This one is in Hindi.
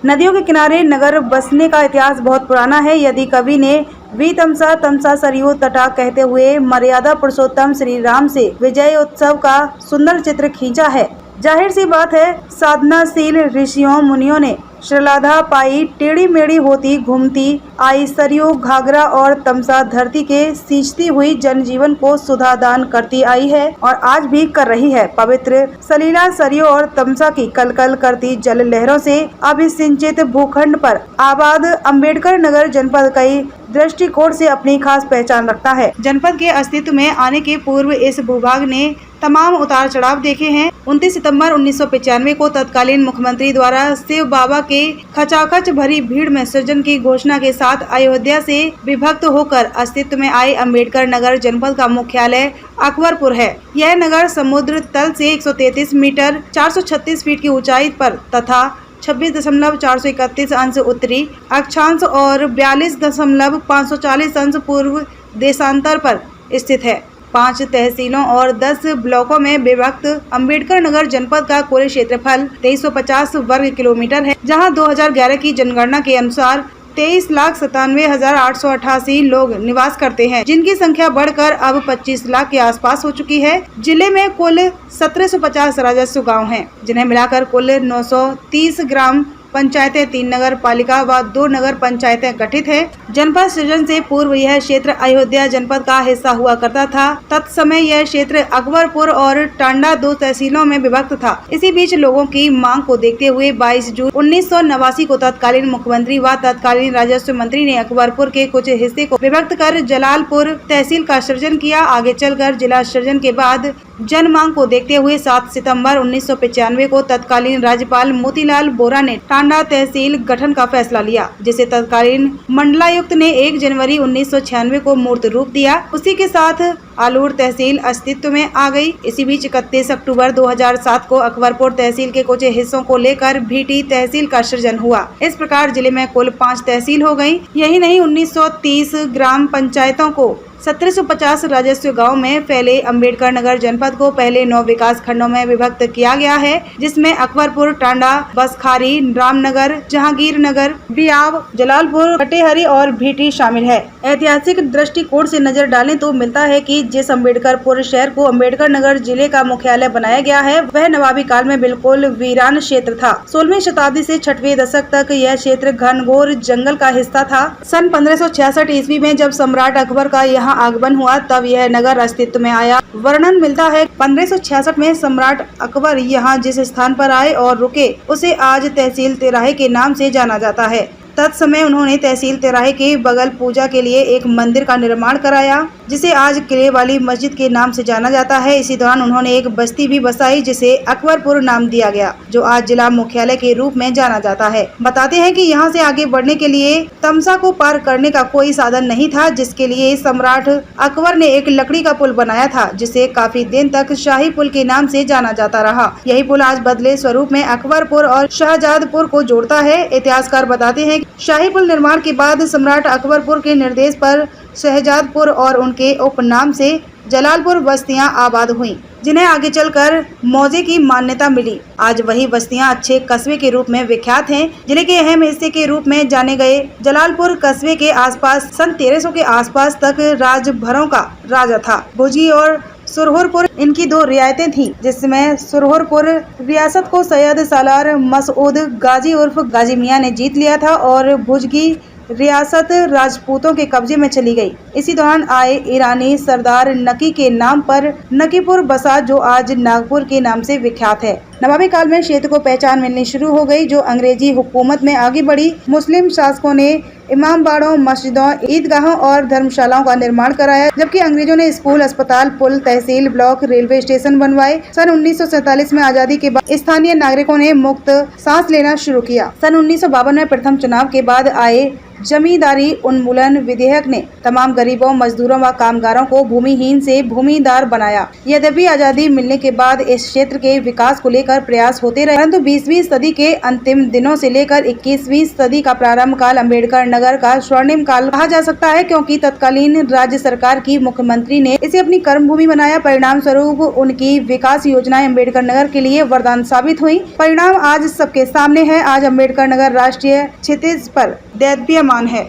नदियों के किनारे नगर बसने का इतिहास बहुत पुराना है। यदि कवि ने वी तमसा तमसा सरयू तटा कहते हुए मर्यादा पुरुषोत्तम श्री राम से विजय उत्सव का सुंदर चित्र खींचा है। जाहिर सी बात है, साधनाशील ऋषियों मुनियों ने श्रद्धा पाई, टेढ़ी मेढ़ी होती घूमती आई सरयू घाघरा और तमसा धरती के सींचती हुई जनजीवन को सुधा दान करती आई है और आज भी कर रही है। पवित्र सलीला सरयू और तमसा की कलकल करती जल लहरों से अभिसिंचित भूखंड पर आबाद अम्बेडकर नगर जनपद कई दृष्टिकोण से अपनी खास पहचान रखता है। जनपद के अस्तित्व में आने के पूर्व इस भूभाग ने तमाम उतार चढ़ाव देखे हैं। 29 सितंबर 1995 को तत्कालीन मुख्यमंत्री द्वारा शिव बाबा के खचाखच भरी भीड़ में सृजन की घोषणा के साथ अयोध्या से विभक्त होकर अस्तित्व में आए अम्बेडकर नगर जनपद का मुख्यालय अकबरपुर है। यह नगर समुद्र तल से 133 मीटर 436 फीट की ऊंचाई पर तथा 26.431 अंश उत्तरी अक्षांश और 42.540 अंश पूर्व देशांतर पर स्थित है। 5 तहसीलों और 10 ब्लॉकों में विभक्त अम्बेडकर नगर जनपद का कुल क्षेत्रफल 2350 वर्ग किलोमीटर है, जहां 2011 की जनगणना के अनुसार 23,97,888 लोग निवास करते हैं, जिनकी संख्या बढ़कर अब 25 लाख के आसपास हो चुकी है। जिले में कुल 1750 राजस्व गाँव हैं, जिन्हें मिलाकर कुल 930 ग्राम पंचायतें, 3 नगर पालिका व 2 नगर पंचायतें गठित है। जनपद सृजन से पूर्व यह क्षेत्र अयोध्या जनपद का हिस्सा हुआ करता था। तत्समय यह क्षेत्र अकबरपुर और टांडा 2 तहसीलों में विभक्त था। इसी बीच लोगों की मांग को देखते हुए 22 जून 1989 को तत्कालीन मुख्यमंत्री व तत्कालीन राजस्व मंत्री ने अकबरपुर के कुछ हिस्से को विभक्त कर जलालपुर तहसील का सृजन किया। आगे चलकर जिला सृजन के बाद जन मांग को देखते हुए 7 सितंबर 1995 को तत्कालीन राज्यपाल मोतीलाल वोरा ने टांडा तहसील गठन का फैसला लिया, जिसे तत्कालीन मंडलायुक्त ने 1 जनवरी 1996 को मूर्त रूप दिया। उसी के साथ आलूर तहसील अस्तित्व में आ गई। इसी बीच 31 अक्टूबर 2007 को अकबरपुर तहसील के कुछ हिस्सों को लेकर भीटी तहसील का सृजन हुआ। इस प्रकार जिले में कुल 5 तहसील हो गयी। यही नहीं, 1930 ग्राम पंचायतों को 1750 राजस्व गांव में फैले अम्बेडकर नगर जनपद को पहले 9 विकास खंडों में विभक्त किया गया है, जिसमें अकबरपुर, टांडा, बसखारी, रामनगर, जहांगीर नगर, बियाव, जलालपुर, कटेहरी और भीटी शामिल है। ऐतिहासिक दृष्टिकोण से नजर डालें तो मिलता है कि जिस अम्बेडकरपुर शहर को अम्बेडकर नगर जिले का मुख्यालय बनाया गया है, वह नवाबी काल में बिल्कुल वीरान क्षेत्र था। 16वीं शताब्दी से 6वीं दशक तक यह क्षेत्र घनघोर जंगल का हिस्सा था। सन 1566 ईस्वी में जब सम्राट अकबर का यहाँ आगमन हुआ, तब यह नगर अस्तित्व में आया। वर्णन मिलता है 1566 में सम्राट अकबर यहाँ जिस स्थान पर आए और रुके, उसे आज तहसील तिराहे के नाम से जाना जाता है। तत्समय उन्होंने तहसील तिराहे के बगल पूजा के लिए एक मंदिर का निर्माण कराया, जिसे आज किले वाली मस्जिद के नाम से जाना जाता है। इसी दौरान उन्होंने एक बस्ती भी बसाई, जिसे अकबरपुर नाम दिया गया, जो आज जिला मुख्यालय के रूप में जाना जाता है। बताते हैं कि यहाँ से आगे बढ़ने के लिए तमसा को पार करने का कोई साधन नहीं था, जिसके लिए सम्राट अकबर ने एक लकड़ी का पुल बनाया था, जिसे काफी दिन तक शाही पुल के नाम से जाना जाता रहा। यही पुल आज बदले स्वरूप में अकबरपुर और शाहजादपुर को जोड़ता है। इतिहासकार बताते हैं शाही पुल निर्माण के बाद सम्राट अकबरपुर के निर्देश पर शहजादपुर और उनके उपनाम से जलालपुर बस्तियां आबाद हुईं, जिन्हें आगे चलकर मौजे की मान्यता मिली। आज वही बस्तियां अच्छे कस्बे के रूप में विख्यात हैं। जिले के अहम हिस्से के रूप में जाने गए जलालपुर कस्बे के आसपास सन 1300 के आसपास तक राजभरों का राजा था। भुजगी और सुरहुरपुर इनकी 2 रियायतें थीं, जिसमें सुरहुरपुर रियासत को सैयद सालार मसूद गाजी उर्फ गाजी मियां ने जीत लिया था और भुजगी रियासत राजपूतों के कब्जे में चली गई। इसी दौरान आए ईरानी सरदार नकी के नाम पर नकीपुर बसा, जो आज नागपुर के नाम से विख्यात है। नवाबी काल में क्षेत्र को पहचान मिलनी शुरू हो गई, जो अंग्रेजी हुकूमत में आगे बढ़ी। मुस्लिम शासकों ने इमामबाड़ों, मस्जिदों, ईदगाहों और धर्मशालाओं का निर्माण कराया, जबकि अंग्रेजों ने स्कूल, अस्पताल, पुल, तहसील, ब्लॉक, रेलवे स्टेशन बनवाए। सन 1947 में आजादी के बाद स्थानीय नागरिकों ने मुक्त सांस लेना शुरू किया। सन 1952 में प्रथम चुनाव के बाद आए जमींदारी उन्मूलन विधेयक ने तमाम गरीबों, मजदूरों व कामगारों को भूमिहीन से भूमिदार बनाया। यद्यपि आजादी मिलने के बाद इस क्षेत्र के विकास को लेकर प्रयास होते रहे, परंतु 20वीं सदी के अंतिम दिनों से लेकर 21वीं सदी का प्रारंभ काल अम्बेडकर नगर का स्वर्णिम काल कहा जा सकता है, क्योंकि तत्कालीन राज्य सरकार की मुख्यमंत्री ने इसे अपनी कर्मभूमि बनाया। परिणाम स्वरूप उनकी विकास योजनाएं अम्बेडकर नगर के लिए वरदान साबित हुई। परिणाम आज सबके सामने है। आज अम्बेडकर नगर राष्ट्रीय क्षितिज पर दैदीप्यमान है।